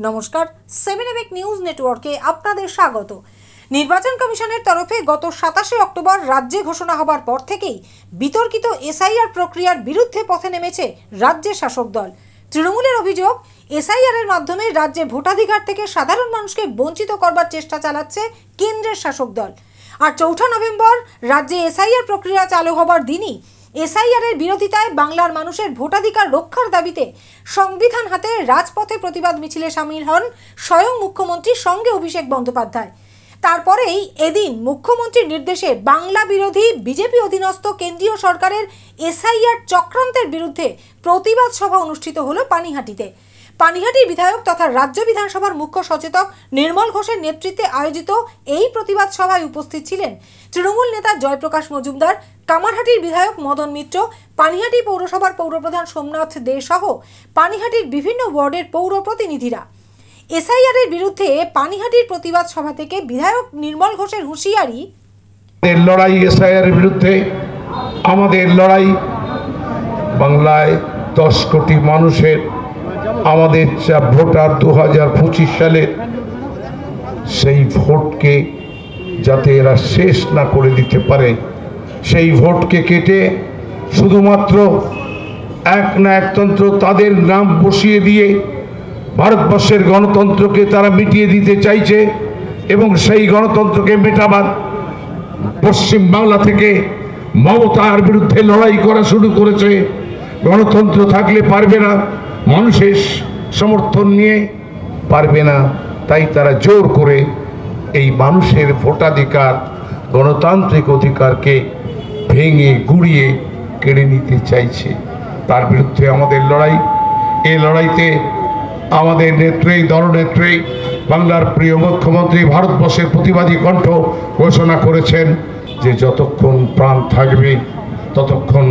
নমস্কার, 7 নিউজ নেটওয়ার্কে আপনাদের স্বাগত। নির্বাচন কমিশনের তরফে গত 27 অক্টোবর রাজ্যে ঘোষণা হবার পর থেকেই বিতর্কিত এসআইআর প্রক্রিয়ার বিরুদ্ধে পথে নেমেছে রাজ্যের শাসক দল। তৃণমূলের অভিযোগ, এসআইআর এর মাধ্যমে রাজ্যে ভোটাধিকার থেকে সাধারণ মানুষকে বঞ্চিত করবার চেষ্টা চালাচ্ছে কেন্দ্রের শাসক দল। আর 4 নভেম্বর রাজ্যে এসআইআর প্রক্রিয়া চালু হবার দিনই এসআইআর এর বিরোধিতায় বাংলার মানুষের ভোটাধিকার রক্ষার দাবিতে সংবিধান হাতে রাজপথে প্রতিবাদ মিছিলে সামিল হন স্বয়ং মুখ্যমন্ত্রীর সঙ্গে অভিষেক বন্দ্যোপাধ্যায়। তারপরেই এদিন মুখ্যমন্ত্রীর নির্দেশে বাংলা বিরোধী বিজেপি অধীনস্থ কেন্দ্রীয় সরকারের এসআইআর চক্রান্তের বিরুদ্ধে প্রতিবাদ সভা অনুষ্ঠিত হলো পানিহাটিতে। পানিহাটির বিধায়ক তথা রাজ্য বিধানসভার মুখ্য সচেতক নির্মল ঘোষের নেতৃত্বে আয়োজিত এই প্রতিবাদ সভায় উপস্থিত ছিলেন তৃণমূল নেতা জয়প্রকাশ মজুমদার, কামারহাটির বিধায়ক মদন মিত্র, পানিহাটি পৌরসভার পৌরপ্রধান সোমনাথ দে সহ পানিহাটির বিভিন্ন ওয়ার্ডের পৌর প্রতিনিধিরা। এসআইআর এর বিরুদ্ধে পানিহাটির প্রতিবাদ সভা থেকে বিধায়ক নির্মল ঘোষের হুঁশিয়ারি, লড়াই এসআইআর এর বিরুদ্ধে আমাদের লড়াই। বাংলায় 10 কোটি মানুষের আমাদের যা ভোটার 2025 সালে সেই ভোটকে যাতে এরা শেষ না করে দিতে পারে, সেই ভোটকে কেটে শুধুমাত্র এক না একতন্ত্র তাদের নাম বসিয়ে দিয়ে ভারতবর্ষের গণতন্ত্রকে তারা মিটিয়ে দিতে চাইছে। এবং সেই গণতন্ত্রকে মেটাবার পশ্চিম বাংলা থেকে মমতার বিরুদ্ধে লড়াই করা শুরু করেছে। গণতন্ত্র থাকলে পারবে না, মানুষের সমর্থন নিয়ে পারবে না, তাই তারা জোর করে এই মানুষের ভোটাধিকার, গণতান্ত্রিক অধিকারকে ভেঙে গুড়িয়ে কেড়ে নিতে চাইছে। তার বিরুদ্ধে আমাদের লড়াই। এই লড়াইতে আমাদের নেত্রী, দলনেত্রী, বাংলার প্রিয় মুখ্যমন্ত্রী ভারতবর্ষের প্রতিবাদী কণ্ঠ ঘোষণা করেছেন যে যতক্ষণ প্রাণ থাকবে ততক্ষণ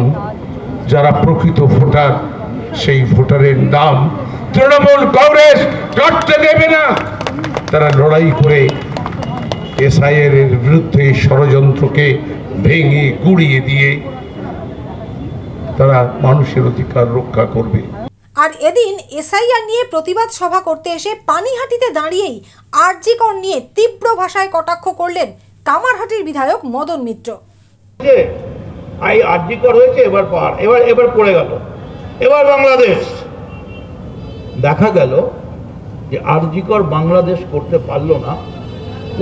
যারা প্রকৃত ভোটার, সেই ভোটারের নাম তৃণমূল কংগ্রেস কাটতে দেবে না। তারা লড়াই করে এসআইআর এর বিরুদ্ধে ষড়যন্ত্রকে ভেঙে গুড়িয়ে দিয়ে তারা মানুষের অধিকার রক্ষা করবে। আর এদিন এসআইআর নিয়ে প্রতিবাদ সভা করতে এসে পানিহাটিতে দাঁড়িয়েই আরজি কর নিয়ে তীব্র ভাষায় কটাক্ষ করলেন কামারহাটির বিধায়ক মদন মিত্র। আরজি কর হয়েছে, এবার পড়ে গেল। এবার বাংলাদেশ দেখা গেল যে আরজি কর বাংলাদেশ করতে পারল না,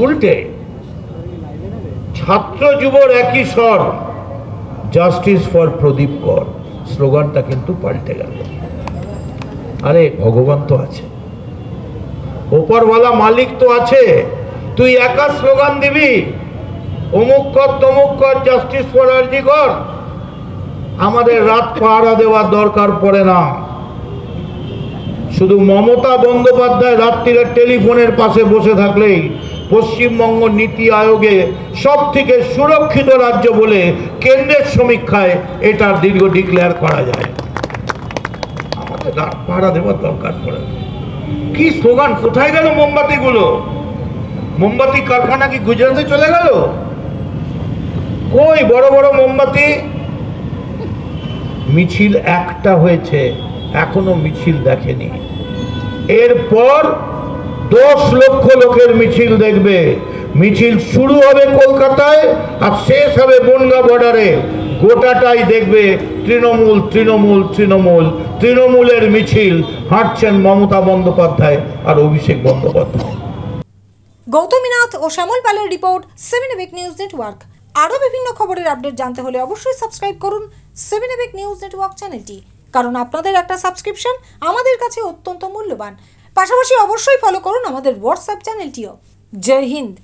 উল্টে ছাত্র যুবর একই স্বর, জাস্টিস ফর প্রদীপ কর, স্লোগানটা কিন্তু পাল্টে গেল। আরে ভগবান তো আছে, ওপরওয়ালা মালিক তো আছে, তুই একা স্লোগান দিবি অমুক কর তমুক কর, জাস্টিস ফর আরজি কর। আমাদের রাত পাহারা দেওয়ার দরকার পড়ে না। শুধু মমতা বন্দ্যোপাধ্যায় রাত্রিরে টেলিফোনের পাশে বসে থাকলেই পশ্চিমবঙ্গ নীতি আয়োগে সব থেকে সুরক্ষিত রাজ্য বলে কেন্দ্রের সমীক্ষায় এটার দীর্ঘ ডিক্লেয়ার করা যায়। আমাদের রাত পাহারা দেওয়ার দরকার পড়ে না। কি স্লোগান! কোথায় গেল মোমবাতিগুলো? মোমবাতি কারখানা কি গুজরাটে চলে গেল? কই বড় বড় মোমবাতি? মিছিল একটা হয়েছে, এখনো মিছিল দেখেনি। এরপর 10 লক্ষ লোকের মিছিল দেখবে। মিছিল শুরু হবে কলকাতায় আর শেষ হবে বনগাঁ বর্ডারে। গোটাটাই দেখবে তৃণমূল তৃণমূল তৃণমূল। তৃণমূলের মিছিল হাঁটছেন মমতা বন্দ্যোপাধ্যায় আর অভিষেক বন্দ্যোপাধ্যায়। গৌতমীনাথ ও শ্যামল পালের রিপোর্ট, 7 নিউজ নেটওয়ার্ক। আরও বিভিন্ন খবরের আপডেট জানতে হলে অবশ্যই সাবস্ক্রাইব করুন 7 নিউজ নেটওয়ার্ক চ্যানেলটি, কারণ আপনাদের একটা সাবস্ক্রিপশন আমাদের কাছে অত্যন্ত মূল্যবান। পাশাপাশি অবশ্যই ফলো করুন আমাদের হোয়াটসঅ্যাপ চ্যানেলটিও। জয় হিন্দ।